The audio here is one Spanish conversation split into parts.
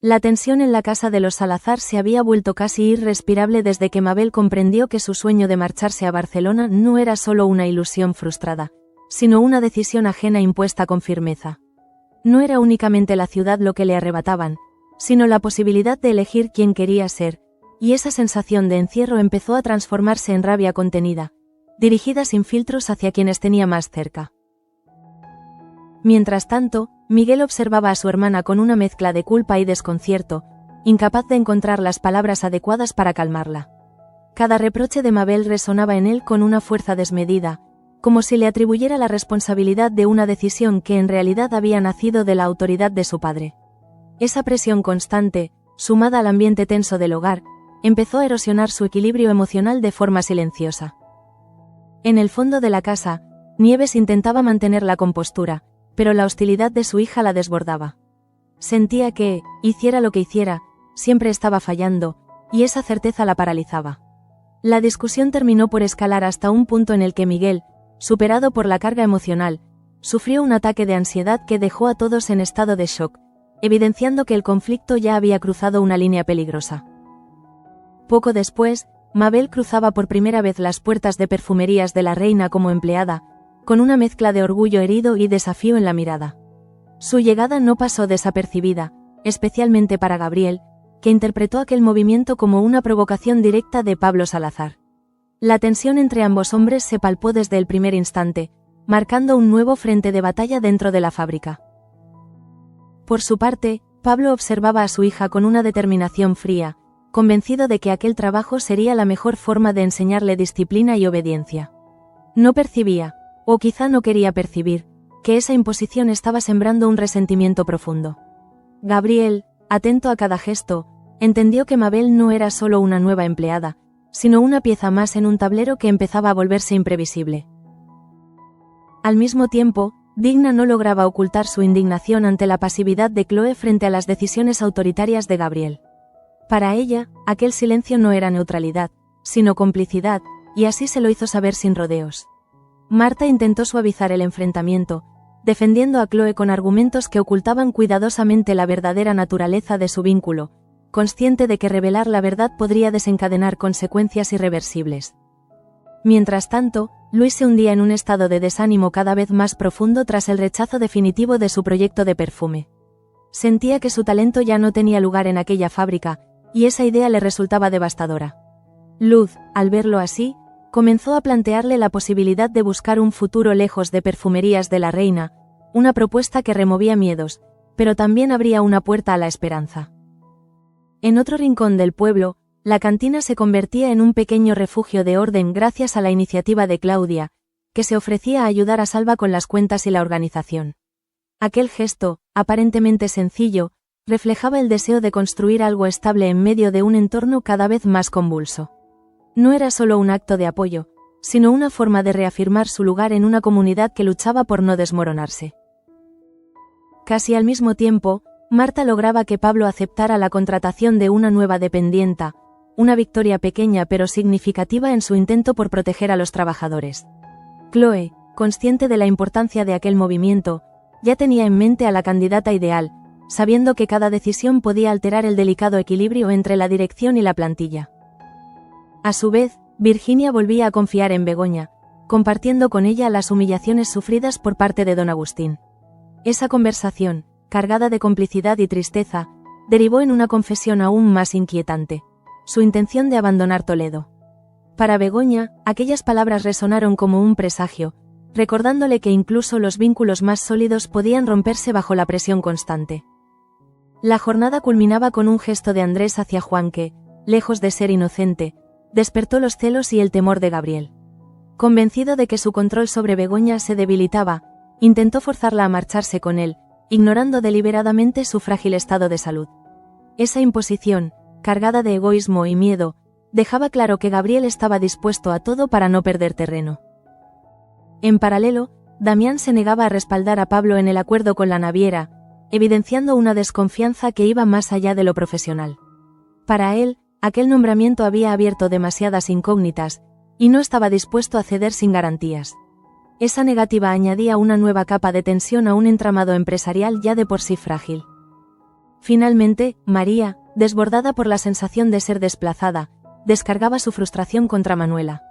La tensión en la casa de los Salazar se había vuelto casi irrespirable desde que Mabel comprendió que su sueño de marcharse a Barcelona no era solo una ilusión frustrada, sino una decisión ajena impuesta con firmeza. No era únicamente la ciudad lo que le arrebataban, sino la posibilidad de elegir quién quería ser, y esa sensación de encierro empezó a transformarse en rabia contenida, dirigida sin filtros hacia quienes tenía más cerca. Mientras tanto, Miguel observaba a su hermana con una mezcla de culpa y desconcierto, incapaz de encontrar las palabras adecuadas para calmarla. Cada reproche de Mabel resonaba en él con una fuerza desmedida, como si le atribuyera la responsabilidad de una decisión que en realidad había nacido de la autoridad de su padre. Esa presión constante, sumada al ambiente tenso del hogar, empezó a erosionar su equilibrio emocional de forma silenciosa. En el fondo de la casa, Nieves intentaba mantener la compostura, pero la hostilidad de su hija la desbordaba. Sentía que, hiciera lo que hiciera, siempre estaba fallando, y esa certeza la paralizaba. La discusión terminó por escalar hasta un punto en el que Miguel, superado por la carga emocional, sufrió un ataque de ansiedad que dejó a todos en estado de shock, evidenciando que el conflicto ya había cruzado una línea peligrosa. Poco después, Mabel cruzaba por primera vez las puertas de Perfumerías de la Reina como empleada, con una mezcla de orgullo herido y desafío en la mirada. Su llegada no pasó desapercibida, especialmente para Gabriel, que interpretó aquel movimiento como una provocación directa de Pablo Salazar. La tensión entre ambos hombres se palpó desde el primer instante, marcando un nuevo frente de batalla dentro de la fábrica. Por su parte, Pablo observaba a su hija con una determinación fría, convencido de que aquel trabajo sería la mejor forma de enseñarle disciplina y obediencia. No percibía, o quizá no quería percibir, que esa imposición estaba sembrando un resentimiento profundo. Gabriel, atento a cada gesto, entendió que Mabel no era solo una nueva empleada, sino una pieza más en un tablero que empezaba a volverse imprevisible. Al mismo tiempo, Digna no lograba ocultar su indignación ante la pasividad de Chloe frente a las decisiones autoritarias de Gabriel. Para ella, aquel silencio no era neutralidad, sino complicidad, y así se lo hizo saber sin rodeos. Marta intentó suavizar el enfrentamiento, defendiendo a Chloe con argumentos que ocultaban cuidadosamente la verdadera naturaleza de su vínculo, consciente de que revelar la verdad podría desencadenar consecuencias irreversibles. Mientras tanto, Luis se hundía en un estado de desánimo cada vez más profundo tras el rechazo definitivo de su proyecto de perfume. Sentía que su talento ya no tenía lugar en aquella fábrica, y esa idea le resultaba devastadora. Luz, al verlo así, comenzó a plantearle la posibilidad de buscar un futuro lejos de Perfumerías de la Reina, una propuesta que removía miedos, pero también abría una puerta a la esperanza. En otro rincón del pueblo, la cantina se convertía en un pequeño refugio de orden gracias a la iniciativa de Claudia, que se ofrecía a ayudar a Salva con las cuentas y la organización. Aquel gesto, aparentemente sencillo, reflejaba el deseo de construir algo estable en medio de un entorno cada vez más convulso. No era solo un acto de apoyo, sino una forma de reafirmar su lugar en una comunidad que luchaba por no desmoronarse. Casi al mismo tiempo, Marta lograba que Pablo aceptara la contratación de una nueva dependienta, una victoria pequeña pero significativa en su intento por proteger a los trabajadores. Chloe, consciente de la importancia de aquel movimiento, ya tenía en mente a la candidata ideal, sabiendo que cada decisión podía alterar el delicado equilibrio entre la dirección y la plantilla. A su vez, Virginia volvía a confiar en Begoña, compartiendo con ella las humillaciones sufridas por parte de don Agustín. Esa conversación, cargada de complicidad y tristeza, derivó en una confesión aún más inquietante: su intención de abandonar Toledo. Para Begoña, aquellas palabras resonaron como un presagio, recordándole que incluso los vínculos más sólidos podían romperse bajo la presión constante. La jornada culminaba con un gesto de Andrés hacia Juan que, lejos de ser inocente, despertó los celos y el temor de Gabriel. Convencido de que su control sobre Begoña se debilitaba, intentó forzarla a marcharse con él, ignorando deliberadamente su frágil estado de salud. Esa imposición, cargada de egoísmo y miedo, dejaba claro que Gabriel estaba dispuesto a todo para no perder terreno. En paralelo, Damián se negaba a respaldar a Pablo en el acuerdo con la naviera, evidenciando una desconfianza que iba más allá de lo profesional. Para él, aquel nombramiento había abierto demasiadas incógnitas, y no estaba dispuesto a ceder sin garantías. Esa negativa añadía una nueva capa de tensión a un entramado empresarial ya de por sí frágil. Finalmente, María, desbordada por la sensación de ser desplazada, descargaba su frustración contra Manuela.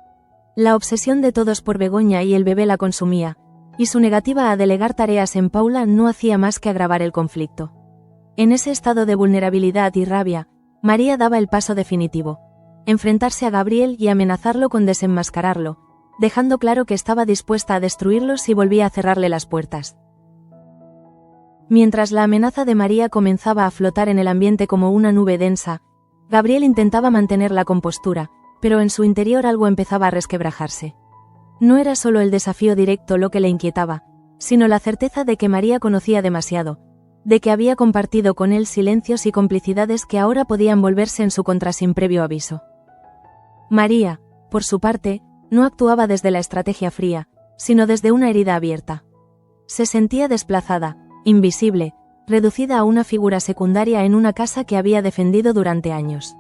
La obsesión de todos por Begoña y el bebé la consumía, y su negativa a delegar tareas en Paula no hacía más que agravar el conflicto. En ese estado de vulnerabilidad y rabia, María daba el paso definitivo: enfrentarse a Gabriel y amenazarlo con desenmascararlo, dejando claro que estaba dispuesta a destruirlo si volvía a cerrarle las puertas. Mientras la amenaza de María comenzaba a flotar en el ambiente como una nube densa, Gabriel intentaba mantener la compostura, pero en su interior algo empezaba a resquebrajarse. No era solo el desafío directo lo que le inquietaba, sino la certeza de que María conocía demasiado, de que había compartido con él silencios y complicidades que ahora podían volverse en su contra sin previo aviso. María, por su parte, no actuaba desde la estrategia fría, sino desde una herida abierta. Se sentía desplazada, invisible, reducida a una figura secundaria en una casa que había defendido durante años.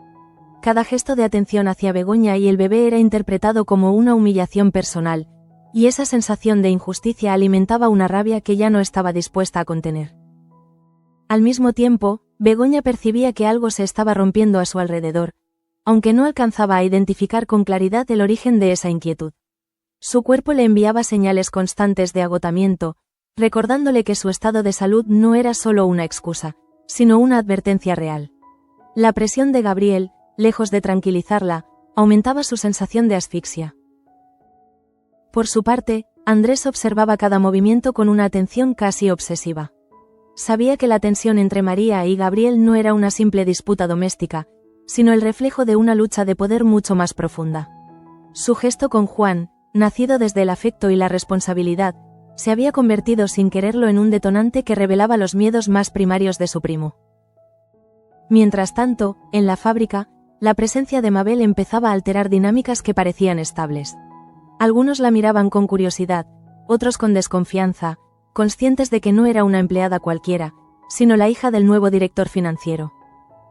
Cada gesto de atención hacia Begoña y el bebé era interpretado como una humillación personal, y esa sensación de injusticia alimentaba una rabia que ya no estaba dispuesta a contener. Al mismo tiempo, Begoña percibía que algo se estaba rompiendo a su alrededor, aunque no alcanzaba a identificar con claridad el origen de esa inquietud. Su cuerpo le enviaba señales constantes de agotamiento, recordándole que su estado de salud no era solo una excusa, sino una advertencia real. La presión de Gabriel, lejos de tranquilizarla, aumentaba su sensación de asfixia. Por su parte, Andrés observaba cada movimiento con una atención casi obsesiva. Sabía que la tensión entre María y Gabriel no era una simple disputa doméstica, sino el reflejo de una lucha de poder mucho más profunda. Su gesto con Juan, nacido desde el afecto y la responsabilidad, se había convertido sin quererlo en un detonante que revelaba los miedos más primarios de su primo. Mientras tanto, en la fábrica, la presencia de Mabel empezaba a alterar dinámicas que parecían estables. Algunos la miraban con curiosidad, otros con desconfianza, conscientes de que no era una empleada cualquiera, sino la hija del nuevo director financiero.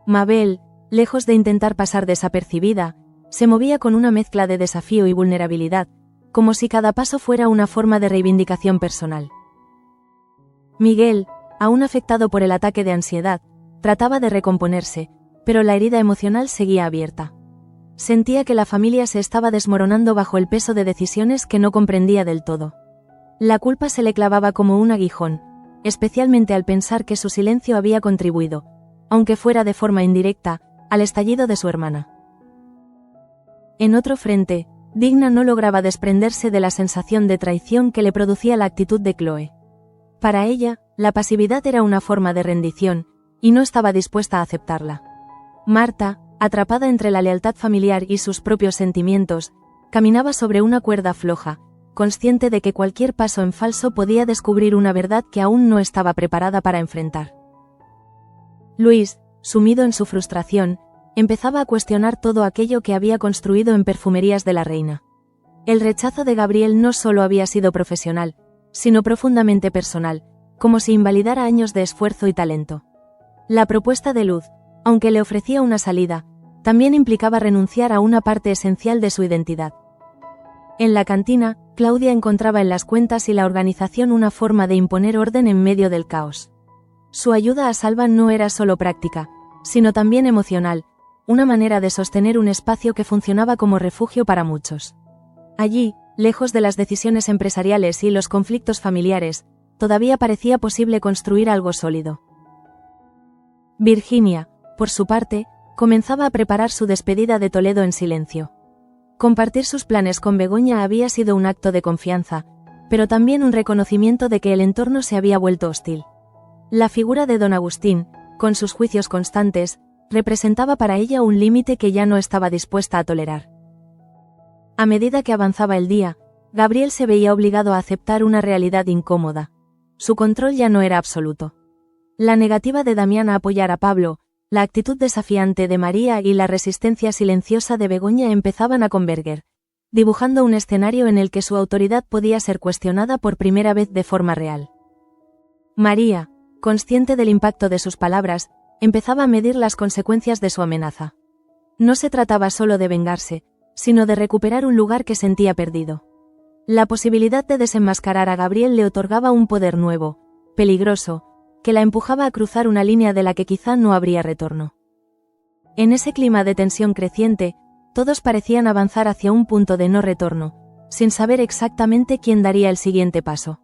Mabel, lejos de intentar pasar desapercibida, se movía con una mezcla de desafío y vulnerabilidad, como si cada paso fuera una forma de reivindicación personal. Miguel, aún afectado por el ataque de ansiedad, trataba de recomponerse, pero la herida emocional seguía abierta. Sentía que la familia se estaba desmoronando bajo el peso de decisiones que no comprendía del todo. La culpa se le clavaba como un aguijón, especialmente al pensar que su silencio había contribuido, aunque fuera de forma indirecta, al estallido de su hermana. En otro frente, Digna no lograba desprenderse de la sensación de traición que le producía la actitud de Chloe. Para ella, la pasividad era una forma de rendición, y no estaba dispuesta a aceptarla. Marta, atrapada entre la lealtad familiar y sus propios sentimientos, caminaba sobre una cuerda floja, consciente de que cualquier paso en falso podía descubrir una verdad que aún no estaba preparada para enfrentar. Luis, sumido en su frustración, empezaba a cuestionar todo aquello que había construido en Perfumerías de la Reina. El rechazo de Gabriel no solo había sido profesional, sino profundamente personal, como si invalidara años de esfuerzo y talento. La propuesta de Luz, aunque le ofrecía una salida, también implicaba renunciar a una parte esencial de su identidad. En la cantina, Claudia encontraba en las cuentas y la organización una forma de imponer orden en medio del caos. Su ayuda a Salva no era solo práctica, sino también emocional, una manera de sostener un espacio que funcionaba como refugio para muchos. Allí, lejos de las decisiones empresariales y los conflictos familiares, todavía parecía posible construir algo sólido. Virginia, por su parte, comenzaba a preparar su despedida de Toledo en silencio. Compartir sus planes con Begoña había sido un acto de confianza, pero también un reconocimiento de que el entorno se había vuelto hostil. La figura de don Agustín, con sus juicios constantes, representaba para ella un límite que ya no estaba dispuesta a tolerar. A medida que avanzaba el día, Gabriel se veía obligado a aceptar una realidad incómoda. Su control ya no era absoluto. La negativa de Damián a apoyar a Pablo, la actitud desafiante de María y la resistencia silenciosa de Begoña empezaban a converger, dibujando un escenario en el que su autoridad podía ser cuestionada por primera vez de forma real. María, consciente del impacto de sus palabras, empezaba a medir las consecuencias de su amenaza. No se trataba solo de vengarse, sino de recuperar un lugar que sentía perdido. La posibilidad de desenmascarar a Gabriel le otorgaba un poder nuevo, peligroso, que la empujaba a cruzar una línea de la que quizá no habría retorno. En ese clima de tensión creciente, todos parecían avanzar hacia un punto de no retorno, sin saber exactamente quién daría el siguiente paso.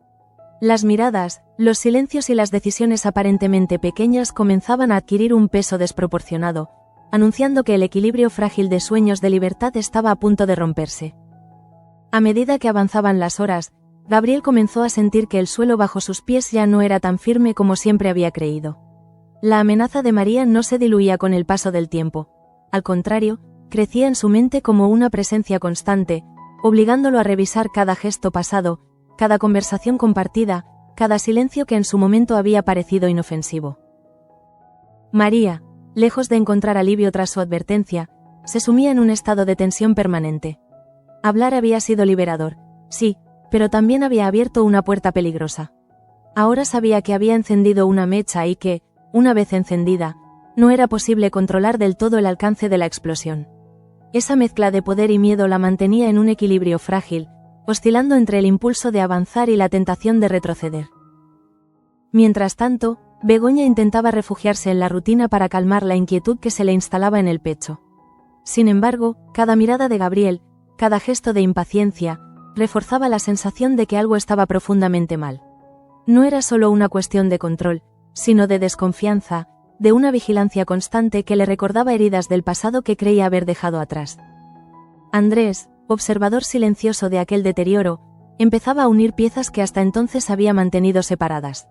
Las miradas, los silencios y las decisiones aparentemente pequeñas comenzaban a adquirir un peso desproporcionado, anunciando que el equilibrio frágil de sueños de libertad estaba a punto de romperse. A medida que avanzaban las horas, Gabriel comenzó a sentir que el suelo bajo sus pies ya no era tan firme como siempre había creído. La amenaza de María no se diluía con el paso del tiempo. Al contrario, crecía en su mente como una presencia constante, obligándolo a revisar cada gesto pasado, cada conversación compartida, cada silencio que en su momento había parecido inofensivo. María, lejos de encontrar alivio tras su advertencia, se sumía en un estado de tensión permanente. Hablar había sido liberador, sí, pero también había abierto una puerta peligrosa. Ahora sabía que había encendido una mecha y que, una vez encendida, no era posible controlar del todo el alcance de la explosión. Esa mezcla de poder y miedo la mantenía en un equilibrio frágil, oscilando entre el impulso de avanzar y la tentación de retroceder. Mientras tanto, Begoña intentaba refugiarse en la rutina para calmar la inquietud que se le instalaba en el pecho. Sin embargo, cada mirada de Gabriel, cada gesto de impaciencia, reforzaba la sensación de que algo estaba profundamente mal. No era solo una cuestión de control, sino de desconfianza, de una vigilancia constante que le recordaba heridas del pasado que creía haber dejado atrás. Andrés, observador silencioso de aquel deterioro, empezaba a unir piezas que hasta entonces había mantenido separadas.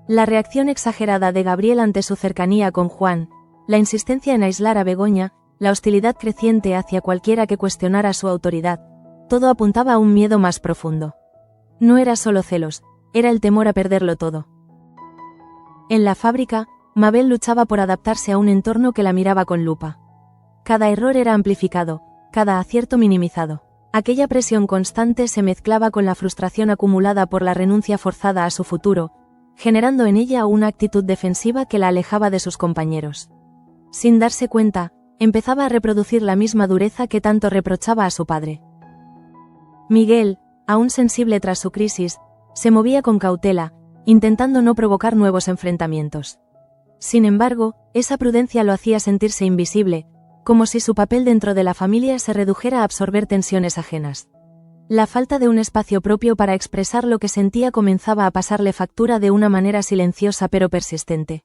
La reacción exagerada de Gabriel ante su cercanía con Juan, la insistencia en aislar a Begoña, la hostilidad creciente hacia cualquiera que cuestionara su autoridad, todo apuntaba a un miedo más profundo. No era solo celos, era el temor a perderlo todo. En la fábrica, Mabel luchaba por adaptarse a un entorno que la miraba con lupa. Cada error era amplificado, cada acierto minimizado. Aquella presión constante se mezclaba con la frustración acumulada por la renuncia forzada a su futuro, generando en ella una actitud defensiva que la alejaba de sus compañeros. Sin darse cuenta, empezaba a reproducir la misma dureza que tanto reprochaba a su padre. Miguel, aún sensible tras su crisis, se movía con cautela, intentando no provocar nuevos enfrentamientos. Sin embargo, esa prudencia lo hacía sentirse invisible, como si su papel dentro de la familia se redujera a absorber tensiones ajenas. La falta de un espacio propio para expresar lo que sentía comenzaba a pasarle factura de una manera silenciosa pero persistente.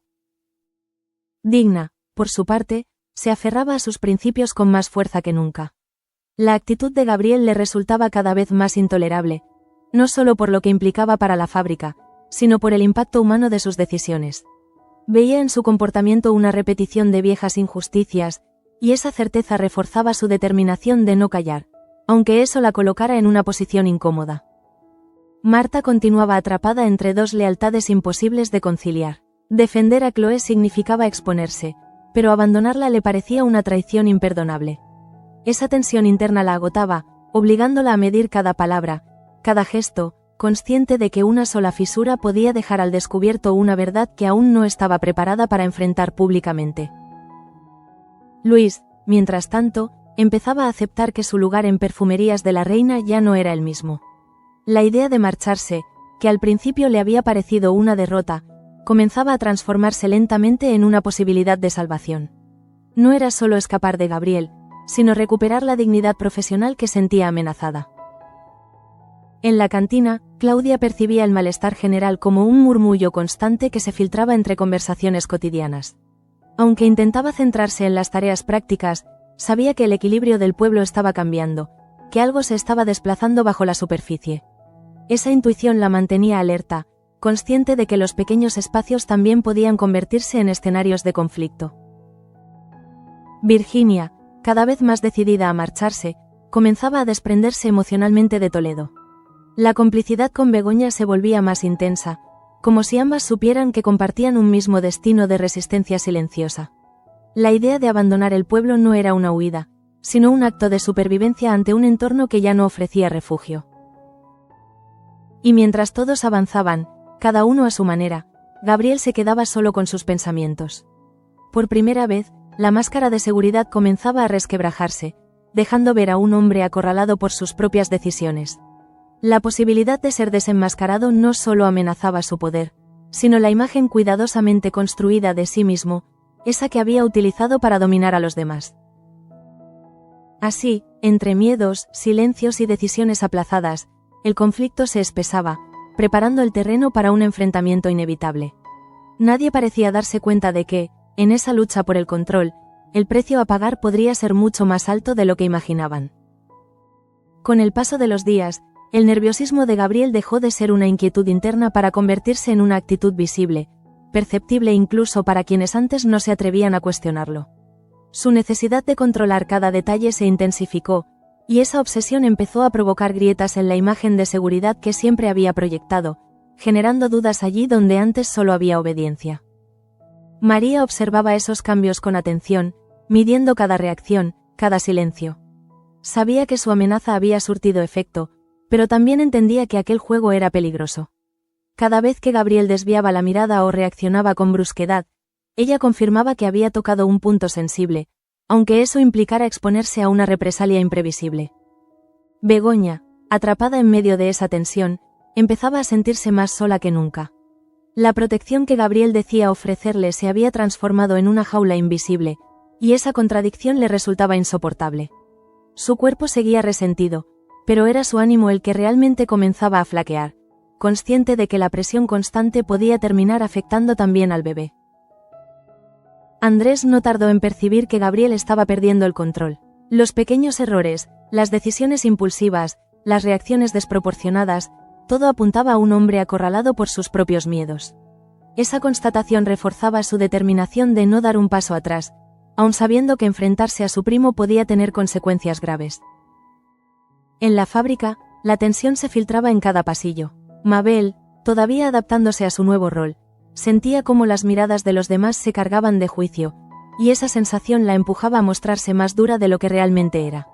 Digna, por su parte, se aferraba a sus principios con más fuerza que nunca. La actitud de Gabriel le resultaba cada vez más intolerable, no solo por lo que implicaba para la fábrica, sino por el impacto humano de sus decisiones. Veía en su comportamiento una repetición de viejas injusticias, y esa certeza reforzaba su determinación de no callar, aunque eso la colocara en una posición incómoda. Marta continuaba atrapada entre dos lealtades imposibles de conciliar. Defender a Chloe significaba exponerse, pero abandonarla le parecía una traición imperdonable. Esa tensión interna la agotaba, obligándola a medir cada palabra, cada gesto, consciente de que una sola fisura podía dejar al descubierto una verdad que aún no estaba preparada para enfrentar públicamente. Luis, mientras tanto, empezaba a aceptar que su lugar en Perfumerías de la Reina ya no era el mismo. La idea de marcharse, que al principio le había parecido una derrota, comenzaba a transformarse lentamente en una posibilidad de salvación. No era solo escapar de Gabriel, sino recuperar la dignidad profesional que sentía amenazada. En la cantina, Claudia percibía el malestar general como un murmullo constante que se filtraba entre conversaciones cotidianas. Aunque intentaba centrarse en las tareas prácticas, sabía que el equilibrio del pueblo estaba cambiando, que algo se estaba desplazando bajo la superficie. Esa intuición la mantenía alerta, consciente de que los pequeños espacios también podían convertirse en escenarios de conflicto. Virginia, cada vez más decidida a marcharse, comenzaba a desprenderse emocionalmente de Toledo. La complicidad con Begoña se volvía más intensa, como si ambas supieran que compartían un mismo destino de resistencia silenciosa. La idea de abandonar el pueblo no era una huida, sino un acto de supervivencia ante un entorno que ya no ofrecía refugio. Y mientras todos avanzaban, cada uno a su manera, Gabriel se quedaba solo con sus pensamientos. Por primera vez, la máscara de seguridad comenzaba a resquebrajarse, dejando ver a un hombre acorralado por sus propias decisiones. La posibilidad de ser desenmascarado no solo amenazaba su poder, sino la imagen cuidadosamente construida de sí mismo, esa que había utilizado para dominar a los demás. Así, entre miedos, silencios y decisiones aplazadas, el conflicto se espesaba, preparando el terreno para un enfrentamiento inevitable. Nadie parecía darse cuenta de que, en esa lucha por el control, el precio a pagar podría ser mucho más alto de lo que imaginaban. Con el paso de los días, el nerviosismo de Gabriel dejó de ser una inquietud interna para convertirse en una actitud visible, perceptible incluso para quienes antes no se atrevían a cuestionarlo. Su necesidad de controlar cada detalle se intensificó, y esa obsesión empezó a provocar grietas en la imagen de seguridad que siempre había proyectado, generando dudas allí donde antes solo había obediencia. María observaba esos cambios con atención, midiendo cada reacción, cada silencio. Sabía que su amenaza había surtido efecto, pero también entendía que aquel juego era peligroso. Cada vez que Gabriel desviaba la mirada o reaccionaba con brusquedad, ella confirmaba que había tocado un punto sensible, aunque eso implicara exponerse a una represalia imprevisible. Begoña, atrapada en medio de esa tensión, empezaba a sentirse más sola que nunca. La protección que Gabriel decía ofrecerle se había transformado en una jaula invisible, y esa contradicción le resultaba insoportable. Su cuerpo seguía resentido, pero era su ánimo el que realmente comenzaba a flaquear, consciente de que la presión constante podía terminar afectando también al bebé. Andrés no tardó en percibir que Gabriel estaba perdiendo el control. Los pequeños errores, las decisiones impulsivas, las reacciones desproporcionadas, todo apuntaba a un hombre acorralado por sus propios miedos. Esa constatación reforzaba su determinación de no dar un paso atrás, aun sabiendo que enfrentarse a su primo podía tener consecuencias graves. En la fábrica, la tensión se filtraba en cada pasillo. Mabel, todavía adaptándose a su nuevo rol, sentía cómo las miradas de los demás se cargaban de juicio, y esa sensación la empujaba a mostrarse más dura de lo que realmente era.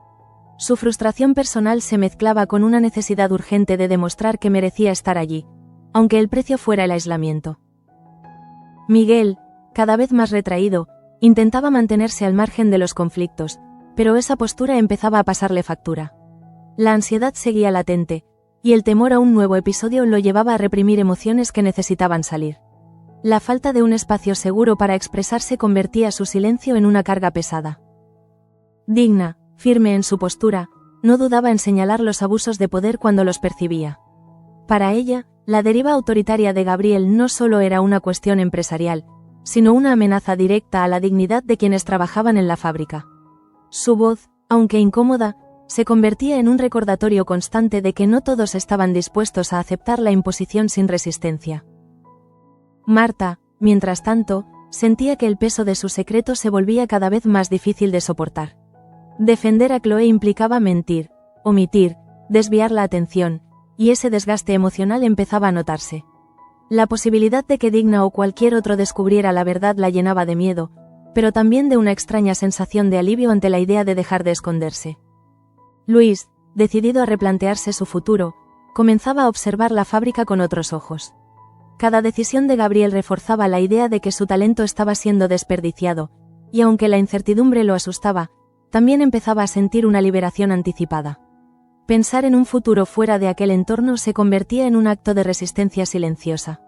Su frustración personal se mezclaba con una necesidad urgente de demostrar que merecía estar allí, aunque el precio fuera el aislamiento. Miguel, cada vez más retraído, intentaba mantenerse al margen de los conflictos, pero esa postura empezaba a pasarle factura. La ansiedad seguía latente, y el temor a un nuevo episodio lo llevaba a reprimir emociones que necesitaban salir. La falta de un espacio seguro para expresarse convertía su silencio en una carga pesada. Digna, firme en su postura, no dudaba en señalar los abusos de poder cuando los percibía. Para ella, la deriva autoritaria de Gabriel no solo era una cuestión empresarial, sino una amenaza directa a la dignidad de quienes trabajaban en la fábrica. Su voz, aunque incómoda, se convertía en un recordatorio constante de que no todos estaban dispuestos a aceptar la imposición sin resistencia. Marta, mientras tanto, sentía que el peso de su secreto se volvía cada vez más difícil de soportar. Defender a Chloe implicaba mentir, omitir, desviar la atención, y ese desgaste emocional empezaba a notarse. La posibilidad de que Digna o cualquier otro descubriera la verdad la llenaba de miedo, pero también de una extraña sensación de alivio ante la idea de dejar de esconderse. Luis, decidido a replantearse su futuro, comenzaba a observar la fábrica con otros ojos. Cada decisión de Gabriel reforzaba la idea de que su talento estaba siendo desperdiciado, y aunque la incertidumbre lo asustaba, también empezaba a sentir una liberación anticipada. Pensar en un futuro fuera de aquel entorno se convertía en un acto de resistencia silenciosa.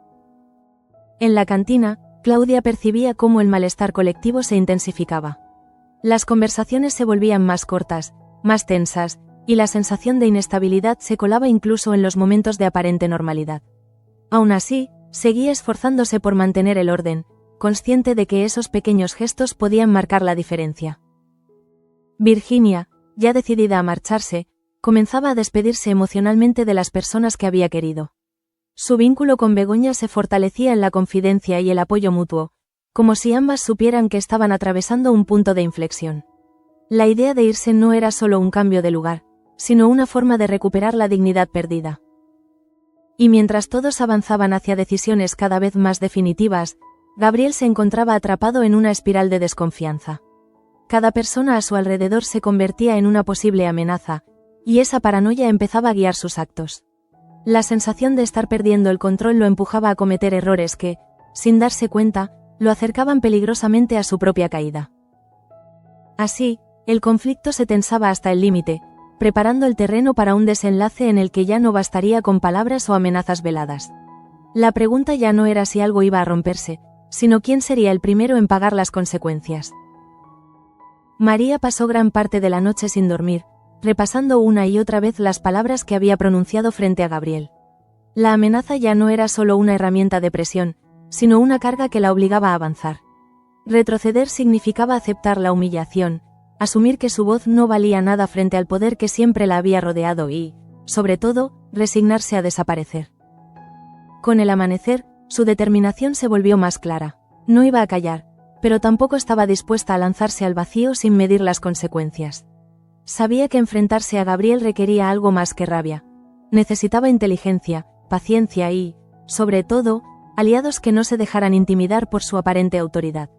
En la cantina, Claudia percibía cómo el malestar colectivo se intensificaba. Las conversaciones se volvían más cortas, más tensas, y la sensación de inestabilidad se colaba incluso en los momentos de aparente normalidad. Aún así, seguía esforzándose por mantener el orden, consciente de que esos pequeños gestos podían marcar la diferencia. Virginia, ya decidida a marcharse, comenzaba a despedirse emocionalmente de las personas que había querido. Su vínculo con Begoña se fortalecía en la confidencia y el apoyo mutuo, como si ambas supieran que estaban atravesando un punto de inflexión. La idea de irse no era solo un cambio de lugar, sino una forma de recuperar la dignidad perdida. Y mientras todos avanzaban hacia decisiones cada vez más definitivas, Gabriel se encontraba atrapado en una espiral de desconfianza. Cada persona a su alrededor se convertía en una posible amenaza, y esa paranoia empezaba a guiar sus actos. La sensación de estar perdiendo el control lo empujaba a cometer errores que, sin darse cuenta, lo acercaban peligrosamente a su propia caída. Así, el conflicto se tensaba hasta el límite, preparando el terreno para un desenlace en el que ya no bastaría con palabras o amenazas veladas. La pregunta ya no era si algo iba a romperse, sino quién sería el primero en pagar las consecuencias. María pasó gran parte de la noche sin dormir, repasando una y otra vez las palabras que había pronunciado frente a Gabriel. La amenaza ya no era solo una herramienta de presión, sino una carga que la obligaba a avanzar. Retroceder significaba aceptar la humillación, asumir que su voz no valía nada frente al poder que siempre la había rodeado y, sobre todo, resignarse a desaparecer. Con el amanecer, su determinación se volvió más clara. No iba a callar, pero tampoco estaba dispuesta a lanzarse al vacío sin medir las consecuencias. Sabía que enfrentarse a Gabriel requería algo más que rabia. Necesitaba inteligencia, paciencia y, sobre todo, aliados que no se dejaran intimidar por su aparente autoridad.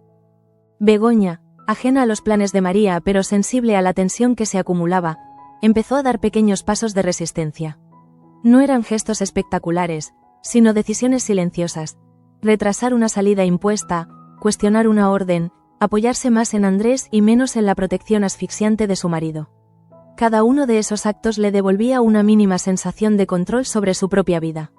Begoña, ajena a los planes de María pero sensible a la tensión que se acumulaba, empezó a dar pequeños pasos de resistencia. No eran gestos espectaculares, sino decisiones silenciosas. Retrasar una salida impuesta, cuestionar una orden, apoyarse más en Andrés y menos en la protección asfixiante de su marido. Cada uno de esos actos le devolvía una mínima sensación de control sobre su propia vida.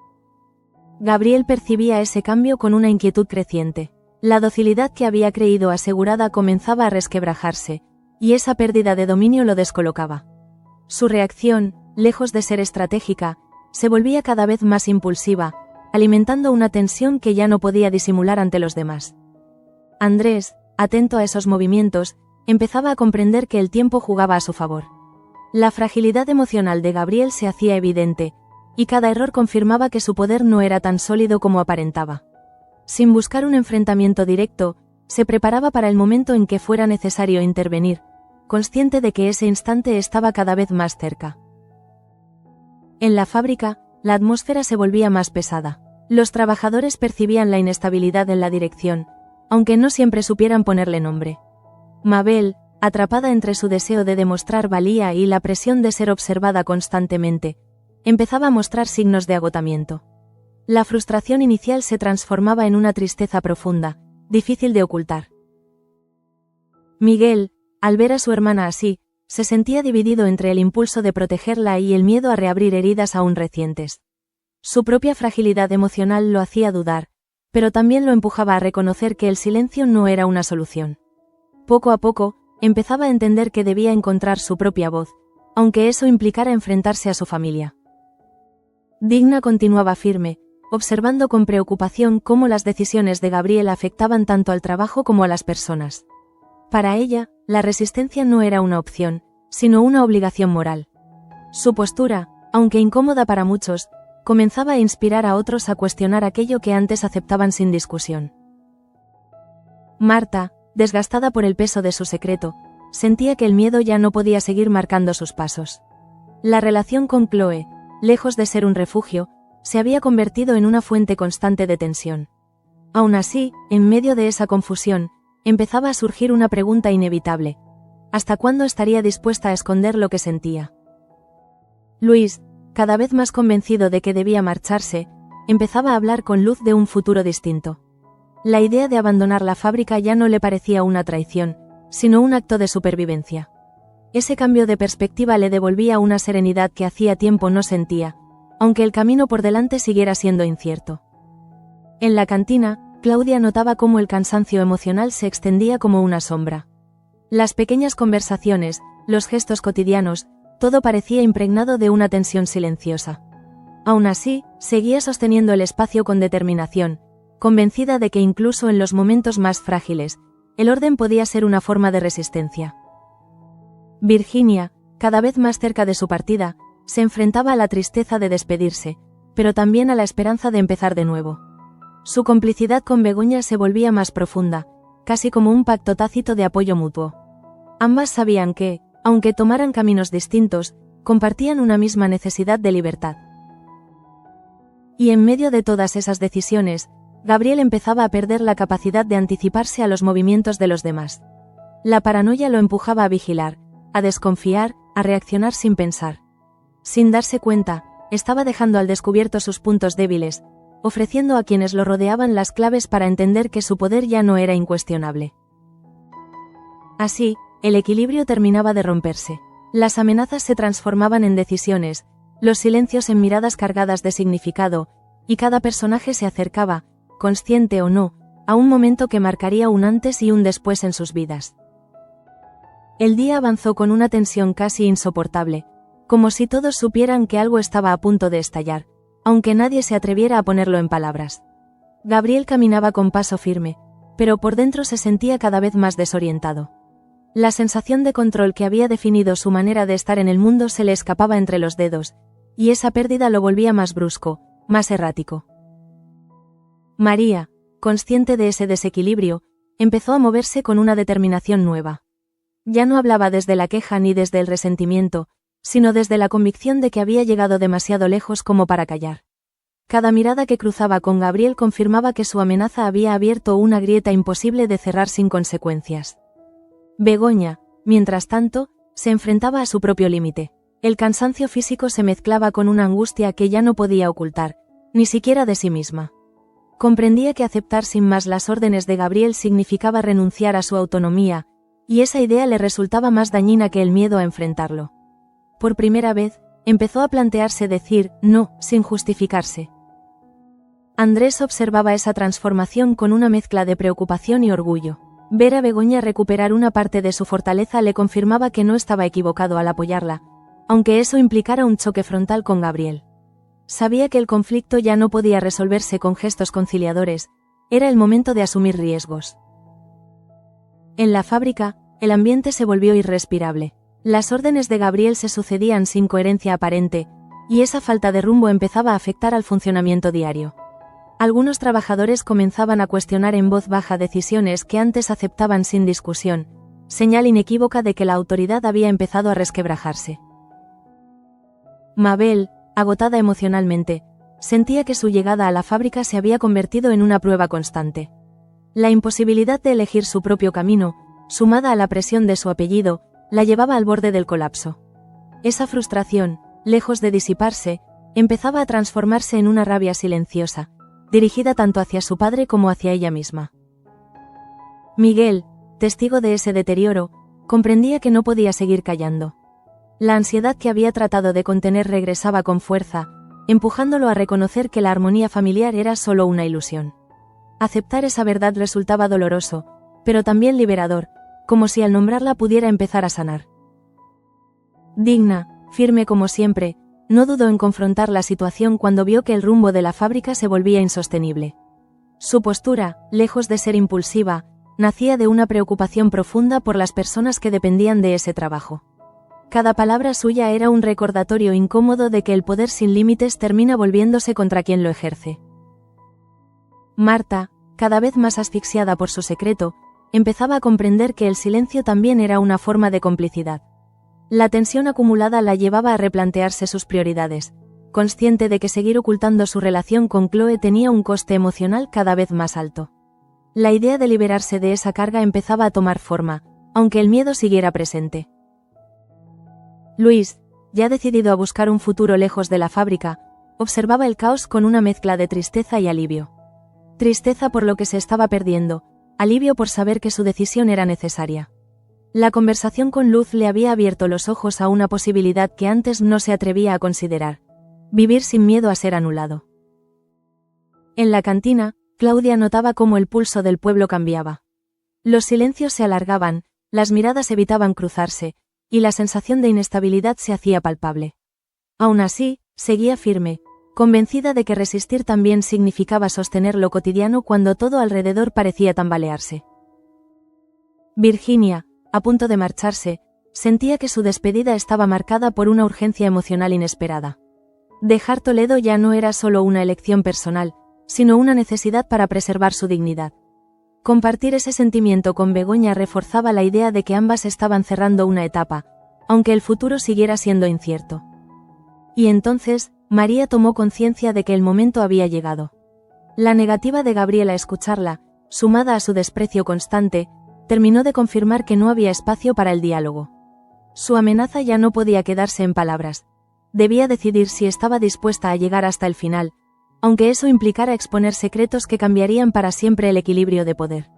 Gabriel percibía ese cambio con una inquietud creciente. La docilidad que había creído asegurada comenzaba a resquebrajarse, y esa pérdida de dominio lo descolocaba. Su reacción, lejos de ser estratégica, se volvía cada vez más impulsiva, alimentando una tensión que ya no podía disimular ante los demás. Andrés, atento a esos movimientos, empezaba a comprender que el tiempo jugaba a su favor. La fragilidad emocional de Gabriel se hacía evidente, y cada error confirmaba que su poder no era tan sólido como aparentaba. Sin buscar un enfrentamiento directo, se preparaba para el momento en que fuera necesario intervenir, consciente de que ese instante estaba cada vez más cerca. En la fábrica, la atmósfera se volvía más pesada. Los trabajadores percibían la inestabilidad en la dirección, aunque no siempre supieran ponerle nombre. Mabel, atrapada entre su deseo de demostrar valía y la presión de ser observada constantemente, empezaba a mostrar signos de agotamiento. La frustración inicial se transformaba en una tristeza profunda, difícil de ocultar. Miguel, al ver a su hermana así, se sentía dividido entre el impulso de protegerla y el miedo a reabrir heridas aún recientes. Su propia fragilidad emocional lo hacía dudar, pero también lo empujaba a reconocer que el silencio no era una solución. Poco a poco, empezaba a entender que debía encontrar su propia voz, aunque eso implicara enfrentarse a su familia. Digna continuaba firme, observando con preocupación cómo las decisiones de Gabriel afectaban tanto al trabajo como a las personas. Para ella, la resistencia no era una opción, sino una obligación moral. Su postura, aunque incómoda para muchos, comenzaba a inspirar a otros a cuestionar aquello que antes aceptaban sin discusión. Marta, desgastada por el peso de su secreto, sentía que el miedo ya no podía seguir marcando sus pasos. La relación con Chloe, lejos de ser un refugio, se había convertido en una fuente constante de tensión. Aún así, en medio de esa confusión, empezaba a surgir una pregunta inevitable: ¿hasta cuándo estaría dispuesta a esconder lo que sentía? Luis, cada vez más convencido de que debía marcharse, empezaba a hablar con Luz de un futuro distinto. La idea de abandonar la fábrica ya no le parecía una traición, sino un acto de supervivencia. Ese cambio de perspectiva le devolvía una serenidad que hacía tiempo no sentía, aunque el camino por delante siguiera siendo incierto. En la cantina, Claudia notaba cómo el cansancio emocional se extendía como una sombra. Las pequeñas conversaciones, los gestos cotidianos, todo parecía impregnado de una tensión silenciosa. Aún así, seguía sosteniendo el espacio con determinación, convencida de que incluso en los momentos más frágiles, el orden podía ser una forma de resistencia. Virginia, cada vez más cerca de su partida, se enfrentaba a la tristeza de despedirse, pero también a la esperanza de empezar de nuevo. Su complicidad con Begoña se volvía más profunda, casi como un pacto tácito de apoyo mutuo. Ambas sabían que, aunque tomaran caminos distintos, compartían una misma necesidad de libertad. Y en medio de todas esas decisiones, Gabriel empezaba a perder la capacidad de anticiparse a los movimientos de los demás. La paranoia lo empujaba a vigilar, a desconfiar, a reaccionar sin pensar. Sin darse cuenta, estaba dejando al descubierto sus puntos débiles, ofreciendo a quienes lo rodeaban las claves para entender que su poder ya no era incuestionable. Así, el equilibrio terminaba de romperse. Las amenazas se transformaban en decisiones, los silencios en miradas cargadas de significado, y cada personaje se acercaba, consciente o no, a un momento que marcaría un antes y un después en sus vidas. El día avanzó con una tensión casi insoportable, como si todos supieran que algo estaba a punto de estallar, aunque nadie se atreviera a ponerlo en palabras. Gabriel caminaba con paso firme, pero por dentro se sentía cada vez más desorientado. La sensación de control que había definido su manera de estar en el mundo se le escapaba entre los dedos, y esa pérdida lo volvía más brusco, más errático. María, consciente de ese desequilibrio, empezó a moverse con una determinación nueva. Ya no hablaba desde la queja ni desde el resentimiento, sino desde la convicción de que había llegado demasiado lejos como para callar. Cada mirada que cruzaba con Gabriel confirmaba que su amenaza había abierto una grieta imposible de cerrar sin consecuencias. Begoña, mientras tanto, se enfrentaba a su propio límite. El cansancio físico se mezclaba con una angustia que ya no podía ocultar, ni siquiera de sí misma. Comprendía que aceptar sin más las órdenes de Gabriel significaba renunciar a su autonomía, y esa idea le resultaba más dañina que el miedo a enfrentarlo. Por primera vez, empezó a plantearse decir no, sin justificarse. Andrés observaba esa transformación con una mezcla de preocupación y orgullo. Ver a Begoña recuperar una parte de su fortaleza le confirmaba que no estaba equivocado al apoyarla, aunque eso implicara un choque frontal con Gabriel. Sabía que el conflicto ya no podía resolverse con gestos conciliadores, era el momento de asumir riesgos. En la fábrica, el ambiente se volvió irrespirable. Las órdenes de Gabriel se sucedían sin coherencia aparente, y esa falta de rumbo empezaba a afectar al funcionamiento diario. Algunos trabajadores comenzaban a cuestionar en voz baja decisiones que antes aceptaban sin discusión, señal inequívoca de que la autoridad había empezado a resquebrajarse. Mabel, agotada emocionalmente, sentía que su llegada a la fábrica se había convertido en una prueba constante. La imposibilidad de elegir su propio camino, sumada a la presión de su apellido, la llevaba al borde del colapso. Esa frustración, lejos de disiparse, empezaba a transformarse en una rabia silenciosa, dirigida tanto hacia su padre como hacia ella misma. Miguel, testigo de ese deterioro, comprendía que no podía seguir callando. La ansiedad que había tratado de contener regresaba con fuerza, empujándolo a reconocer que la armonía familiar era solo una ilusión. Aceptar esa verdad resultaba doloroso, pero también liberador, como si al nombrarla pudiera empezar a sanar. Digna, firme como siempre, no dudó en confrontar la situación cuando vio que el rumbo de la fábrica se volvía insostenible. Su postura, lejos de ser impulsiva, nacía de una preocupación profunda por las personas que dependían de ese trabajo. Cada palabra suya era un recordatorio incómodo de que el poder sin límites termina volviéndose contra quien lo ejerce. Marta, cada vez más asfixiada por su secreto, empezaba a comprender que el silencio también era una forma de complicidad. La tensión acumulada la llevaba a replantearse sus prioridades, consciente de que seguir ocultando su relación con Chloe tenía un coste emocional cada vez más alto. La idea de liberarse de esa carga empezaba a tomar forma, aunque el miedo siguiera presente. Luis, ya decidido a buscar un futuro lejos de la fábrica, observaba el caos con una mezcla de tristeza y alivio. Tristeza por lo que se estaba perdiendo, alivio por saber que su decisión era necesaria. La conversación con Luz le había abierto los ojos a una posibilidad que antes no se atrevía a considerar: vivir sin miedo a ser anulado. En la cantina, Claudia notaba cómo el pulso del pueblo cambiaba. Los silencios se alargaban, las miradas evitaban cruzarse, y la sensación de inestabilidad se hacía palpable. Aún así, seguía firme, convencida de que resistir también significaba sostener lo cotidiano cuando todo alrededor parecía tambalearse. Virginia, a punto de marcharse, sentía que su despedida estaba marcada por una urgencia emocional inesperada. Dejar Toledo ya no era solo una elección personal, sino una necesidad para preservar su dignidad. Compartir ese sentimiento con Begoña reforzaba la idea de que ambas estaban cerrando una etapa, aunque el futuro siguiera siendo incierto. Y entonces, María tomó conciencia de que el momento había llegado. La negativa de Gabriel a escucharla, sumada a su desprecio constante, terminó de confirmar que no había espacio para el diálogo. Su amenaza ya no podía quedarse en palabras. Debía decidir si estaba dispuesta a llegar hasta el final, aunque eso implicara exponer secretos que cambiarían para siempre el equilibrio de poder.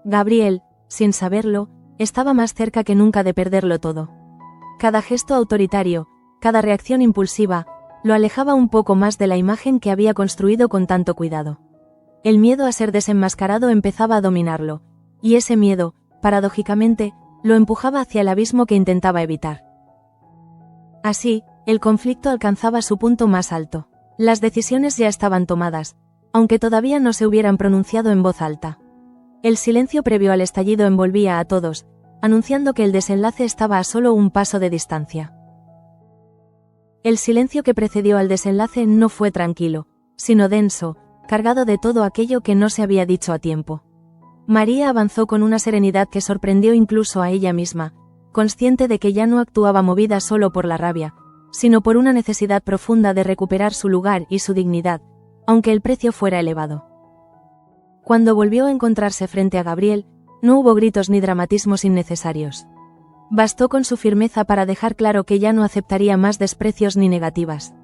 Gabriel, sin saberlo, estaba más cerca que nunca de perderlo todo. Cada gesto autoritario, cada reacción impulsiva, lo alejaba un poco más de la imagen que había construido con tanto cuidado. El miedo a ser desenmascarado empezaba a dominarlo, y ese miedo, paradójicamente, lo empujaba hacia el abismo que intentaba evitar. Así, el conflicto alcanzaba su punto más alto. Las decisiones ya estaban tomadas, aunque todavía no se hubieran pronunciado en voz alta. El silencio previo al estallido envolvía a todos, anunciando que el desenlace estaba a solo un paso de distancia. El silencio que precedió al desenlace no fue tranquilo, sino denso, cargado de todo aquello que no se había dicho a tiempo. María avanzó con una serenidad que sorprendió incluso a ella misma, consciente de que ya no actuaba movida solo por la rabia, sino por una necesidad profunda de recuperar su lugar y su dignidad, aunque el precio fuera elevado. Cuando volvió a encontrarse frente a Gabriel, no hubo gritos ni dramatismos innecesarios. Bastó con su firmeza para dejar claro que ya no aceptaría más desprecios ni negativas.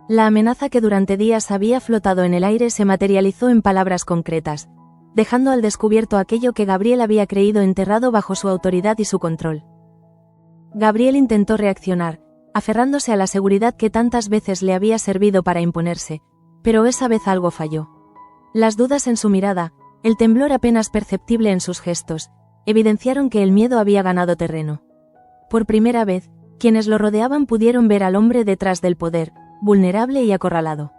La amenaza que durante días había flotado en el aire se materializó en palabras concretas, dejando al descubierto aquello que Gabriel había creído enterrado bajo su autoridad y su control. Gabriel intentó reaccionar, aferrándose a la seguridad que tantas veces le había servido para imponerse, pero esa vez algo falló. Las dudas en su mirada, el temblor apenas perceptible en sus gestos, evidenciaron que el miedo había ganado terreno. Por primera vez, quienes lo rodeaban pudieron ver al hombre detrás del poder, vulnerable y acorralado.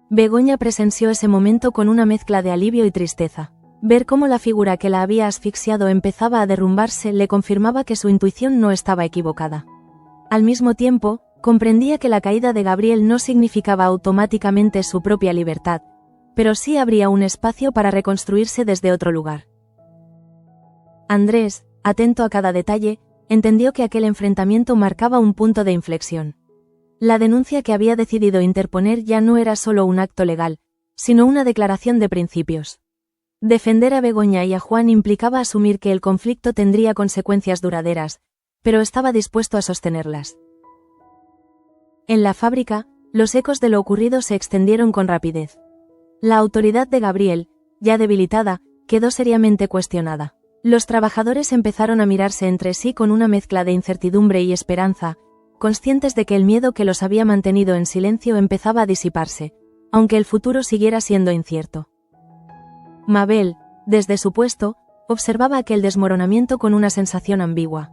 Begoña presenció ese momento con una mezcla de alivio y tristeza. Ver cómo la figura que la había asfixiado empezaba a derrumbarse le confirmaba que su intuición no estaba equivocada. Al mismo tiempo, comprendía que la caída de Gabriel no significaba automáticamente su propia libertad, pero sí habría un espacio para reconstruirse desde otro lugar. Andrés, atento a cada detalle, entendió que aquel enfrentamiento marcaba un punto de inflexión. La denuncia que había decidido interponer ya no era solo un acto legal, sino una declaración de principios. Defender a Begoña y a Juan implicaba asumir que el conflicto tendría consecuencias duraderas, pero estaba dispuesto a sostenerlas. En la fábrica, los ecos de lo ocurrido se extendieron con rapidez. La autoridad de Gabriel, ya debilitada, quedó seriamente cuestionada. Los trabajadores empezaron a mirarse entre sí con una mezcla de incertidumbre y esperanza, conscientes de que el miedo que los había mantenido en silencio empezaba a disiparse, aunque el futuro siguiera siendo incierto. Mabel, desde su puesto, observaba aquel desmoronamiento con una sensación ambigua.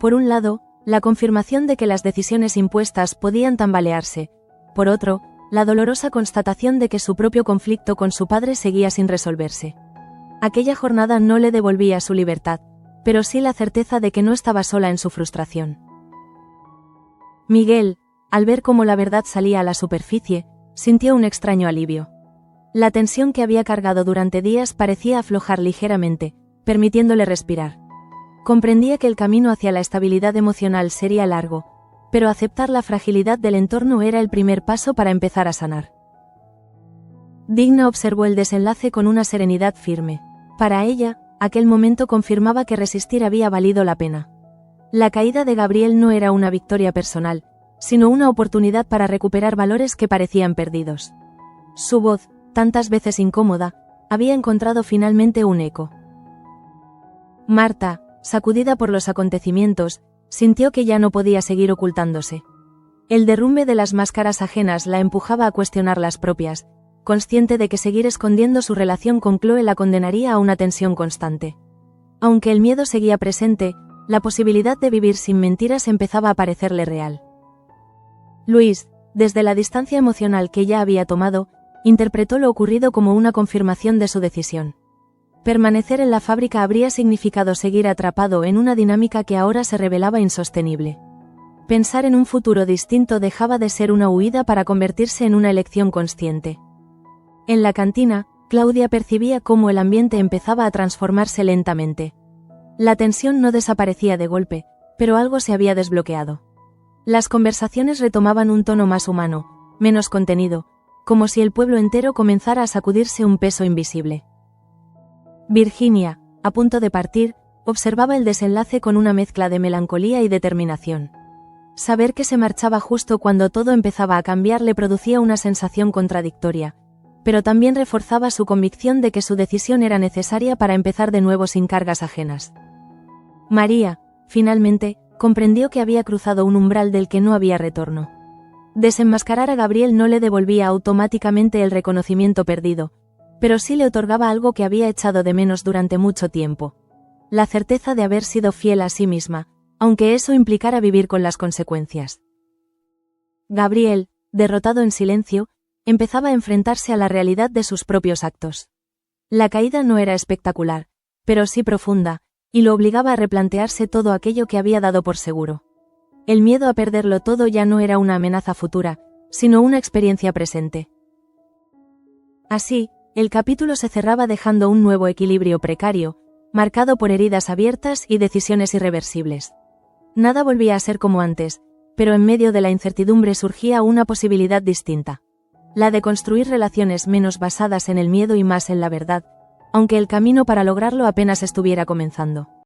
Por un lado, la confirmación de que las decisiones impuestas podían tambalearse, por otro, la dolorosa constatación de que su propio conflicto con su padre seguía sin resolverse. Aquella jornada no le devolvía su libertad, pero sí la certeza de que no estaba sola en su frustración. Miguel, al ver cómo la verdad salía a la superficie, sintió un extraño alivio. La tensión que había cargado durante días parecía aflojar ligeramente, permitiéndole respirar. Comprendía que el camino hacia la estabilidad emocional sería largo, pero aceptar la fragilidad del entorno era el primer paso para empezar a sanar. Digna observó el desenlace con una serenidad firme. Para ella, aquel momento confirmaba que resistir había valido la pena. La caída de Gabriel no era una victoria personal, sino una oportunidad para recuperar valores que parecían perdidos. Su voz, tantas veces incómoda, había encontrado finalmente un eco. Marta, sacudida por los acontecimientos, sintió que ya no podía seguir ocultándose. El derrumbe de las máscaras ajenas la empujaba a cuestionar las propias, consciente de que seguir escondiendo su relación con Chloe la condenaría a una tensión constante. Aunque el miedo seguía presente, la posibilidad de vivir sin mentiras empezaba a parecerle real. Luis, desde la distancia emocional que ya había tomado, interpretó lo ocurrido como una confirmación de su decisión. Permanecer en la fábrica habría significado seguir atrapado en una dinámica que ahora se revelaba insostenible. Pensar en un futuro distinto dejaba de ser una huida para convertirse en una elección consciente. En la cantina, Claudia percibía cómo el ambiente empezaba a transformarse lentamente. La tensión no desaparecía de golpe, pero algo se había desbloqueado. Las conversaciones retomaban un tono más humano, menos contenido, como si el pueblo entero comenzara a sacudirse un peso invisible. Virginia, a punto de partir, observaba el desenlace con una mezcla de melancolía y determinación. Saber que se marchaba justo cuando todo empezaba a cambiar le producía una sensación contradictoria, pero también reforzaba su convicción de que su decisión era necesaria para empezar de nuevo sin cargas ajenas. María, finalmente, comprendió que había cruzado un umbral del que no había retorno. Desenmascarar a Gabriel no le devolvía automáticamente el reconocimiento perdido, pero sí le otorgaba algo que había echado de menos durante mucho tiempo: la certeza de haber sido fiel a sí misma, aunque eso implicara vivir con las consecuencias. Gabriel, derrotado en silencio, empezaba a enfrentarse a la realidad de sus propios actos. La caída no era espectacular, pero sí profunda, y lo obligaba a replantearse todo aquello que había dado por seguro. El miedo a perderlo todo ya no era una amenaza futura, sino una experiencia presente. Así, el capítulo se cerraba dejando un nuevo equilibrio precario, marcado por heridas abiertas y decisiones irreversibles. Nada volvía a ser como antes, pero en medio de la incertidumbre surgía una posibilidad distinta: la de construir relaciones menos basadas en el miedo y más en la verdad, aunque el camino para lograrlo apenas estuviera comenzando.